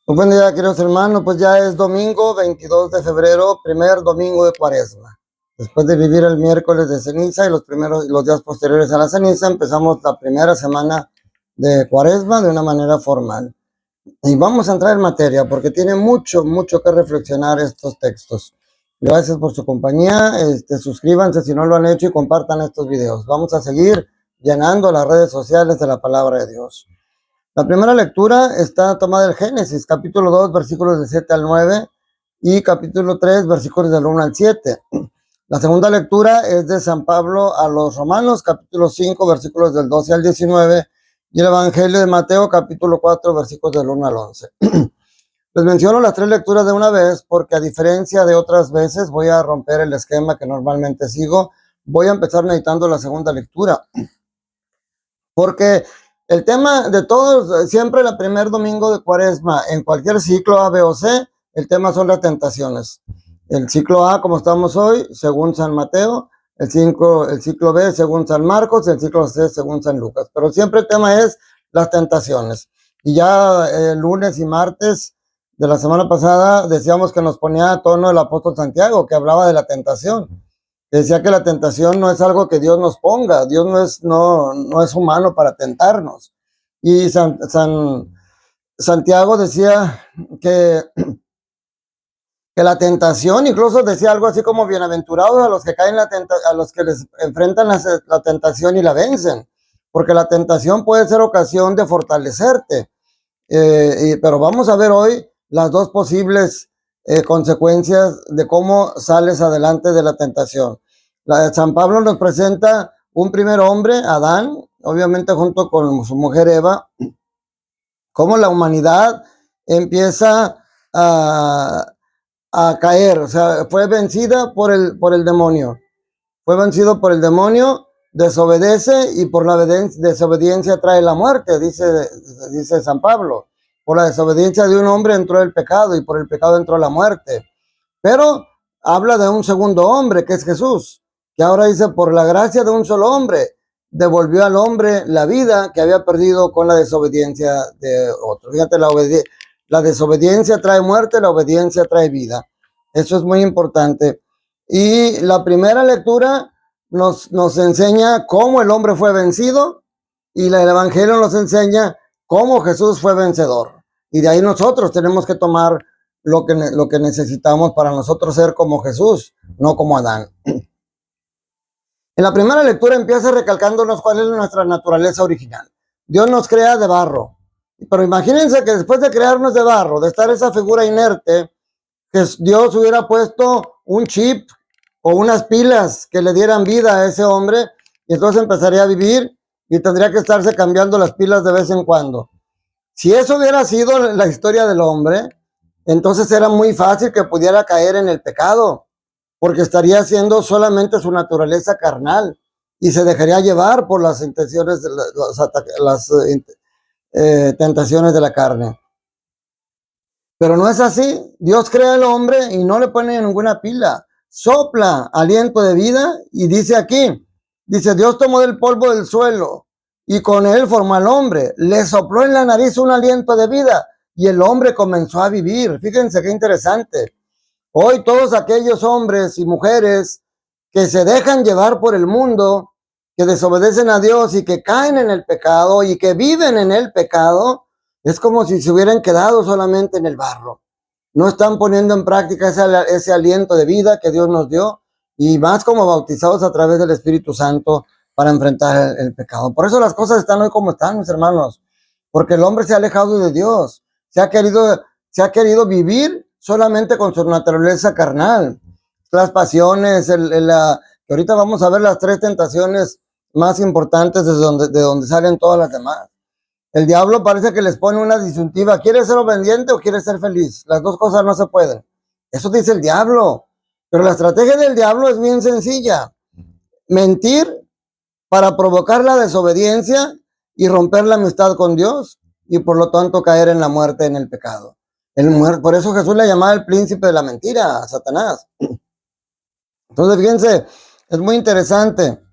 Muy buen día, queridos hermanos. Pues ya es domingo 22 de febrero, primer domingo de Cuaresma. Después de vivir el miércoles de ceniza y los días posteriores a la ceniza, empezamos la primera semana de Cuaresma de una manera formal. Y vamos a entrar en materia porque tiene mucho que reflexionar estos textos. Gracias por su compañía. Suscríbanse si no lo han hecho y compartan estos videos. Vamos a seguir llenando las redes sociales de la palabra de Dios. La primera lectura está tomada del Génesis, capítulo 2, versículos del 7 al 9 y capítulo 3, versículos del 1 al 7. La segunda lectura es de San Pablo a los Romanos, capítulo 5, versículos del 12 al 19 y el Evangelio de Mateo, capítulo 4, versículos del 1 al 11. Les menciono las tres lecturas de una vez porque, a diferencia de otras veces, voy a romper el esquema que normalmente sigo. Voy a empezar meditando la segunda lectura porque el tema de todos, siempre el primer domingo de Cuaresma, en cualquier ciclo A, B o C, el tema son las tentaciones. El ciclo A, como estamos hoy, según San Mateo, el ciclo B, según San Marcos, el ciclo C, según San Lucas. Pero siempre el tema es las tentaciones. Y ya el lunes y martes de la semana pasada decíamos que nos ponía a tono el apóstol Santiago, que hablaba de la tentación. Decía que la tentación no es algo que Dios nos ponga. Dios no es humano para tentarnos. Y Santiago decía que la tentación, incluso decía algo así como bienaventurados a los que caen a los que les enfrentan la tentación y la vencen, porque la tentación puede ser ocasión de fortalecerte. Pero vamos a ver hoy las dos posibles consecuencias de cómo sales adelante de la tentación. San Pablo nos presenta un primer hombre, Adán, obviamente junto con su mujer Eva, cómo la humanidad empieza a caer, o sea, fue vencida por el demonio. Fue vencido por el demonio, desobedece y por la desobediencia trae la muerte, dice San Pablo. Por la desobediencia de un hombre entró el pecado y por el pecado entró la muerte. Pero habla de un segundo hombre, que es Jesús, que ahora dice, por la gracia de un solo hombre, devolvió al hombre la vida que había perdido con la desobediencia de otro. Fíjate, la desobediencia trae muerte, la obediencia trae vida. Eso es muy importante. Y la primera lectura nos enseña cómo el hombre fue vencido y el Evangelio nos enseña cómo Jesús fue vencedor. Y de ahí nosotros tenemos que tomar lo que necesitamos para nosotros ser como Jesús, no como Adán. En la primera lectura empieza recalcándonos cuál es nuestra naturaleza original. Dios nos crea de barro. Pero imagínense que después de crearnos de barro, de estar esa figura inerte, que Dios hubiera puesto un chip o unas pilas que le dieran vida a ese hombre, y entonces empezaría a vivir y tendría que estarse cambiando las pilas de vez en cuando. Si eso hubiera sido la historia del hombre, entonces era muy fácil que pudiera caer en el pecado, porque estaría haciendo solamente su naturaleza carnal y se dejaría llevar por las intenciones, las tentaciones de la carne. Pero no es así. Dios crea al hombre y no le pone ninguna pila. Sopla aliento de vida y dice aquí, dice, Dios tomó del polvo del suelo y con él formó al hombre. Le sopló en la nariz un aliento de vida y el hombre comenzó a vivir. Fíjense qué interesante. Hoy todos aquellos hombres y mujeres que se dejan llevar por el mundo, que desobedecen a Dios y que caen en el pecado y que viven en el pecado, es como si se hubieran quedado solamente en el barro. No están poniendo en práctica ese aliento de vida que Dios nos dio, y más como bautizados a través del Espíritu Santo para enfrentar el pecado. Por eso las cosas están hoy como están, mis hermanos, porque el hombre se ha alejado de Dios, se ha querido vivir solamente con su naturaleza carnal, las pasiones, que ahorita vamos a ver las tres tentaciones más importantes de donde salen todas las demás. El diablo parece que les pone una disyuntiva. ¿Quieres ser obediente o quieres ser feliz? Las dos cosas no se pueden. Eso dice el diablo. Pero la estrategia del diablo es bien sencilla. Mentir para provocar la desobediencia y romper la amistad con Dios y por lo tanto caer en la muerte, en el pecado. Por eso Jesús le llamaba el príncipe de la mentira a Satanás. Entonces, fíjense, es muy interesante.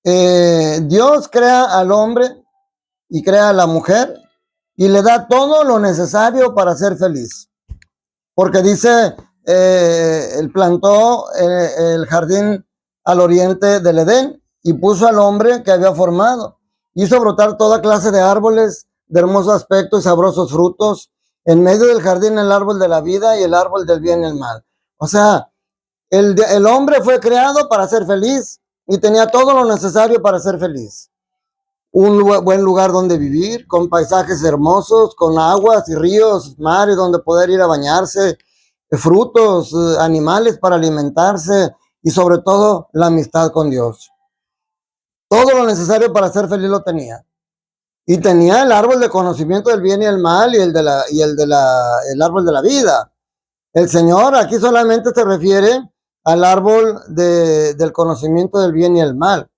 Dios crea al hombre y crea a la mujer y le da todo lo necesario para ser feliz. Porque dice, él plantó el jardín al oriente del Edén y puso al hombre que había formado. Hizo brotar toda clase de árboles de hermoso aspecto y sabrosos frutos. En medio del jardín el árbol de la vida y el árbol del bien y el mal. O sea, el hombre fue creado para ser feliz y tenía todo lo necesario para ser feliz. Un buen lugar donde vivir, con paisajes hermosos, con aguas y ríos, mares donde poder ir a bañarse, frutos, animales para alimentarse y sobre todo la amistad con Dios. Todo lo necesario para ser feliz lo tenía. Y tenía el árbol de conocimiento del bien y el mal y el árbol de la vida. El Señor aquí solamente se refiere al árbol del conocimiento del bien y el mal.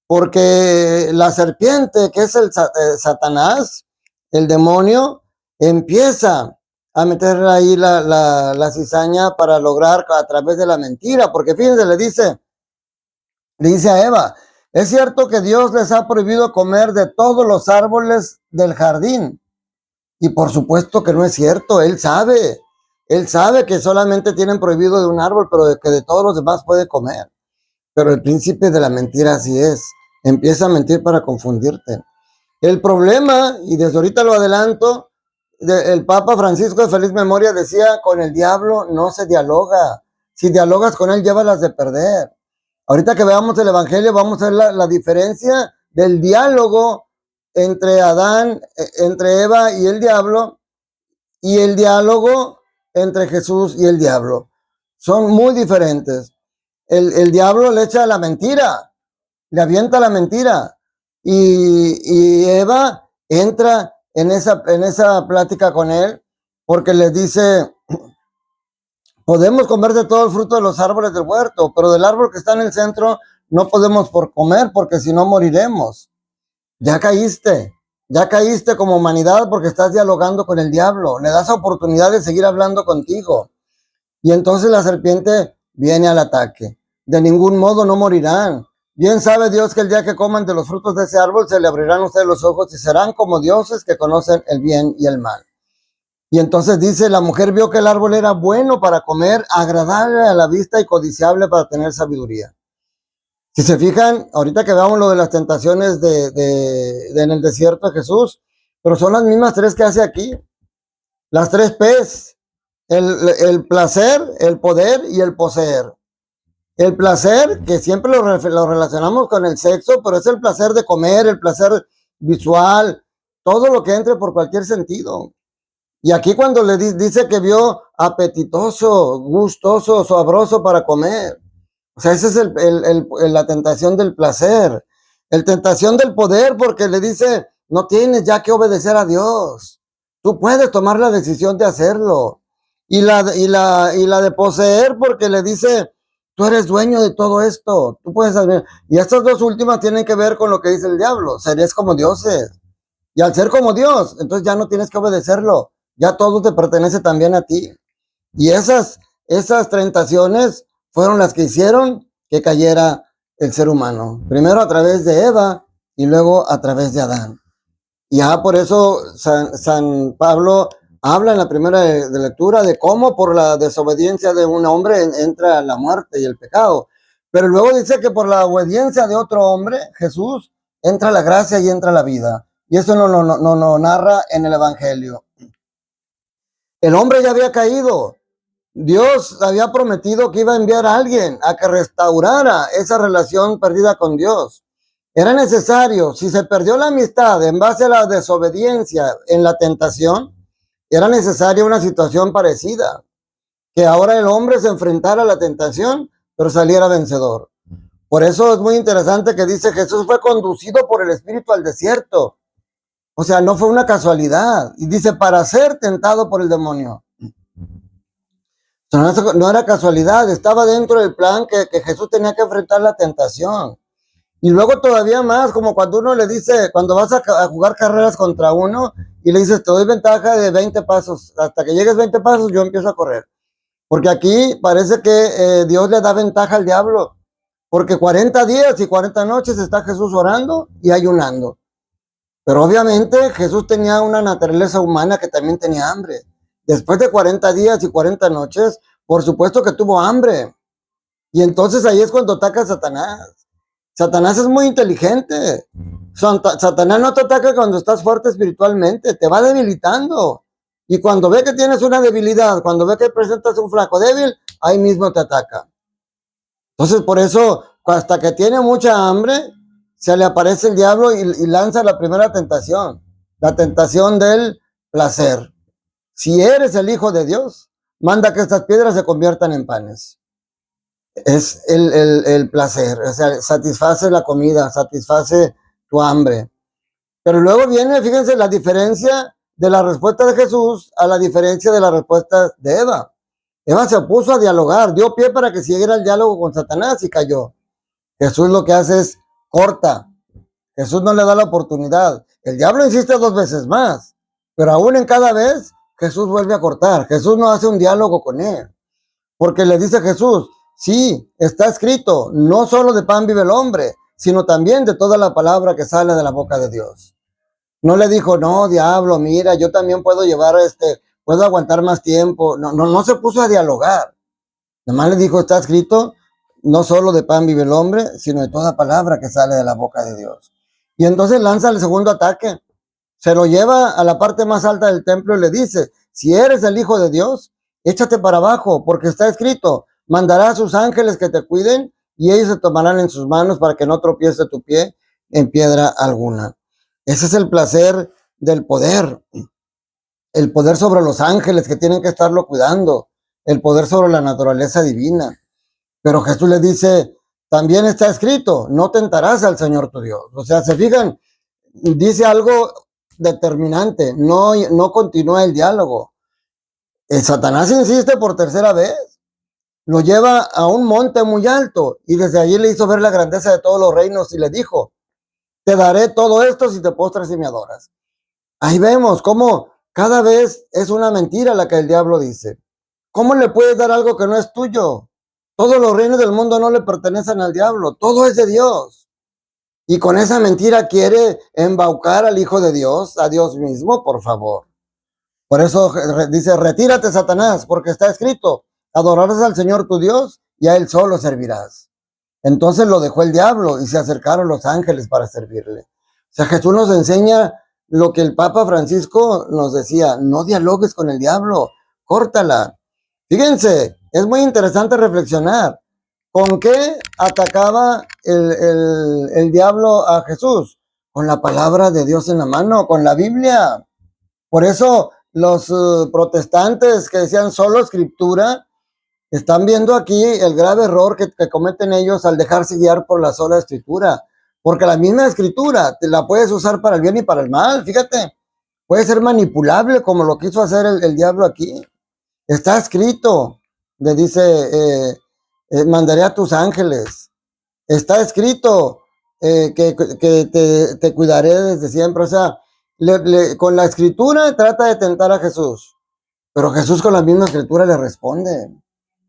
Porque la serpiente, que es el Satanás, el demonio, empieza a meter ahí la cizaña para lograr a través de la mentira. Porque fíjense, le dice a Eva, es cierto que Dios les ha prohibido comer de todos los árboles del jardín. Y por supuesto que no es cierto, Él sabe que solamente tienen prohibido de un árbol, pero que de todos los demás puede comer. Pero el príncipe de la mentira así es, empieza a mentir para confundirte. El problema, y desde ahorita lo adelanto, el Papa Francisco de feliz memoria decía, con el diablo no se dialoga, si dialogas con él llévalas de perder. Ahorita que veamos el Evangelio vamos a ver la diferencia del diálogo entre Adán, entre Eva y el diablo entre Jesús y el diablo. Son muy diferentes. El diablo le echa la mentira, le avienta la mentira y Eva entra en esa plática con él porque le dice, podemos comer de todo el fruto de los árboles del huerto, pero del árbol que está en el centro no podemos comer porque si no moriremos. Ya caíste como humanidad porque estás dialogando con el diablo, le das oportunidad de seguir hablando contigo. Y entonces la serpiente viene al ataque. De ningún modo no morirán. Bien sabe Dios que el día que coman de los frutos de ese árbol se le abrirán a ustedes los ojos y serán como dioses que conocen el bien y el mal. Y entonces dice, la mujer vio que el árbol era bueno para comer, agradable a la vista y codiciable para tener sabiduría. Si se fijan, ahorita que veamos lo de las tentaciones en el desierto de Jesús, pero son las mismas tres que hace aquí. Las tres P's. El placer, el poder y el poseer. El placer, que siempre lo relacionamos con el sexo, pero es el placer de comer, el placer visual, todo lo que entre por cualquier sentido. Y aquí cuando le dice que vio apetitoso, gustoso, sabroso para comer. O sea, esa es la tentación del placer. La tentación del poder, porque le dice, no tienes ya que obedecer a Dios. Tú puedes tomar la decisión de hacerlo. Y la de poseer, porque le dice, tú eres dueño de todo esto. Tú puedes saber. Y estas dos últimas tienen que ver con lo que dice el diablo. Serías como dioses. Y al ser como Dios, entonces ya no tienes que obedecerlo. Ya todo te pertenece también a ti. Y esas tentaciones fueron las que hicieron que cayera el ser humano. Primero a través de Eva y luego a través de Adán. Y ya por eso San Pablo habla en la primera de lectura de cómo por la desobediencia de un hombre entra la muerte y el pecado. Pero luego dice que por la obediencia de otro hombre, Jesús, entra la gracia y entra la vida. Y eso no narra en el Evangelio. El hombre ya había caído. Dios había prometido que iba a enviar a alguien a que restaurara esa relación perdida con Dios. Era necesario, si se perdió la amistad en base a la desobediencia en la tentación, era necesaria una situación parecida, que ahora el hombre se enfrentara a la tentación, pero saliera vencedor. Por eso es muy interesante que dice Jesús fue conducido por el Espíritu al desierto. O sea, no fue una casualidad. Y dice, para ser tentado por el demonio. No era casualidad, estaba dentro del plan que Jesús tenía que enfrentar la tentación. Y luego todavía más, como cuando uno le dice, cuando vas a jugar carreras contra uno y le dices, te doy ventaja de 20 pasos, hasta que llegues 20 pasos yo empiezo a correr. Porque aquí parece que Dios le da ventaja al diablo, porque 40 días y 40 noches está Jesús orando y ayunando. Pero obviamente Jesús tenía una naturaleza humana que también tenía hambre. Después de 40 días y 40 noches, por supuesto que tuvo hambre. Y entonces ahí es cuando ataca a Satanás. Satanás es muy inteligente. Satanás no te ataca cuando estás fuerte espiritualmente, te va debilitando. Y cuando ve que tienes una debilidad, cuando ve que presentas un flaco débil, ahí mismo te ataca. Entonces por eso, hasta que tiene mucha hambre, se le aparece el diablo y lanza la primera tentación, la tentación del placer. Si eres el Hijo de Dios, manda que estas piedras se conviertan en panes. Es el placer, o sea, satisface la comida, satisface tu hambre. Pero luego viene, fíjense, la diferencia de la respuesta de Jesús a la diferencia de la respuesta de Eva. Eva se puso a dialogar, dio pie para que siguiera el diálogo con Satanás y cayó. Jesús lo que hace es corta. Jesús no le da la oportunidad. El diablo insiste 2 veces más, pero aún en cada vez Jesús vuelve a cortar. Jesús no hace un diálogo con él, porque le dice Jesús, sí, está escrito, no solo de pan vive el hombre, sino también de toda la palabra que sale de la boca de Dios. No le dijo, no, diablo, mira, yo también puedo llevar puedo aguantar más tiempo. No se puso a dialogar. Nomás le dijo, está escrito, no solo de pan vive el hombre, sino de toda palabra que sale de la boca de Dios. Y entonces lanza el segundo ataque. Se lo lleva a la parte más alta del templo y le dice, si eres el Hijo de Dios, échate para abajo, porque está escrito, mandará a sus ángeles que te cuiden y ellos se tomarán en sus manos para que no tropiece tu pie en piedra alguna. Ese es el placer del poder, el poder sobre los ángeles que tienen que estarlo cuidando, el poder sobre la naturaleza divina. Pero Jesús le dice, también está escrito, no tentarás al Señor tu Dios. O sea, se fijan, dice algo determinante, no continúa el diálogo. Satanás insiste por tercera vez, lo lleva a un monte muy alto y desde allí le hizo ver la grandeza de todos los reinos y le dijo, te daré todo esto si te postras y me adoras. Ahí vemos cómo cada vez es una mentira la que el diablo dice. ¿Cómo le puedes dar algo que no es tuyo? Todos los reinos del mundo no le pertenecen al diablo, todo es de Dios. Y con esa mentira quiere embaucar al Hijo de Dios, a Dios mismo, por favor. Por eso dice, retírate, Satanás, porque está escrito, adorarás al Señor tu Dios y a Él solo servirás. Entonces lo dejó el diablo y se acercaron los ángeles para servirle. O sea, Jesús nos enseña lo que el Papa Francisco nos decía, no dialogues con el diablo, córtala. Fíjense, es muy interesante reflexionar. ¿Con qué atacaba el diablo a Jesús? Con la palabra de Dios en la mano, con la Biblia. Por eso los protestantes que decían solo escritura, están viendo aquí el grave error que cometen ellos al dejarse guiar por la sola escritura. Porque la misma escritura te la puedes usar para el bien y para el mal, fíjate. Puede ser manipulable como lo quiso hacer el diablo aquí. Está escrito, le dice, mandaré a tus ángeles. Está escrito que te cuidaré desde siempre. O sea, con la escritura trata de tentar a Jesús, pero Jesús con la misma escritura le responde.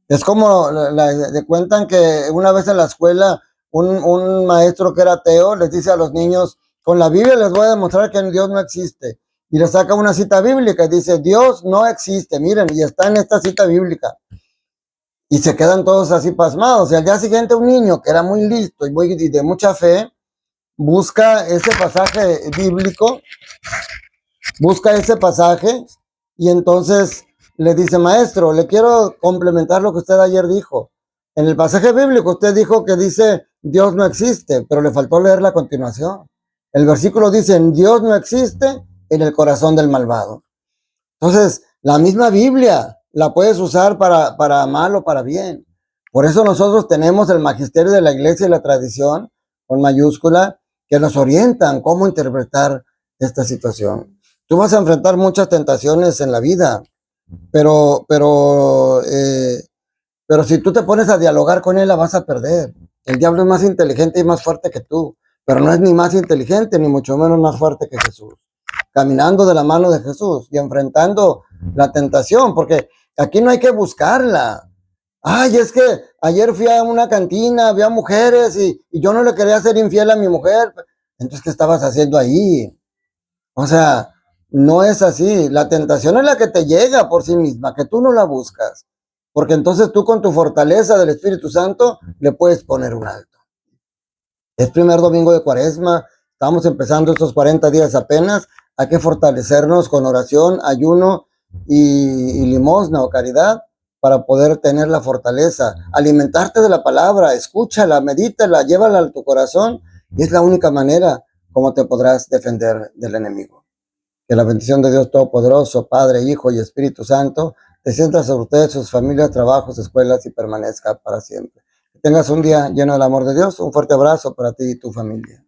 Es como le cuentan que una vez en la escuela un maestro que era ateo les dice a los niños, con la Biblia les voy a demostrar que Dios no existe. Y le saca una cita bíblica y dice, Dios no existe, miren, y está en esta cita bíblica. Y se quedan todos así pasmados. Y al día siguiente un niño que era muy listo y de mucha fe, busca ese pasaje bíblico, busca ese pasaje y entonces le dice, maestro, le quiero complementar lo que usted ayer dijo. En el pasaje bíblico usted dijo que dice Dios no existe, pero le faltó leer la continuación. El versículo dice, Dios no existe en el corazón del malvado. Entonces, la misma Biblia la puedes usar para mal o para bien. Por eso nosotros tenemos el magisterio de la iglesia y la tradición, con mayúscula, que nos orientan cómo interpretar esta situación. Tú vas a enfrentar muchas tentaciones en la vida, pero si tú te pones a dialogar con él, la vas a perder. El diablo es más inteligente y más fuerte que tú, pero no es ni más inteligente ni mucho menos más fuerte que Jesús. Caminando de la mano de Jesús y enfrentando la tentación, porque aquí no hay que buscarla. Ay, es que ayer fui a una cantina, vi a mujeres y yo no le quería ser infiel a mi mujer. Entonces, ¿qué estabas haciendo ahí? O sea, no es así. La tentación es la que te llega por sí misma, que tú no la buscas. Porque entonces tú con tu fortaleza del Espíritu Santo le puedes poner un alto. Es primer domingo de Cuaresma, estamos empezando estos 40 días apenas. Hay que fortalecernos con oración, ayuno y limosna o caridad para poder tener la fortaleza. Alimentarte de la palabra, escúchala, medítala, llévala a tu corazón y es la única manera como te podrás defender del enemigo. Que la bendición de Dios Todopoderoso, Padre, Hijo y Espíritu Santo, descienda sobre ustedes, sus familias, trabajos, escuelas y permanezca para siempre. Que tengas un día lleno del amor de Dios. Un fuerte abrazo para ti y tu familia.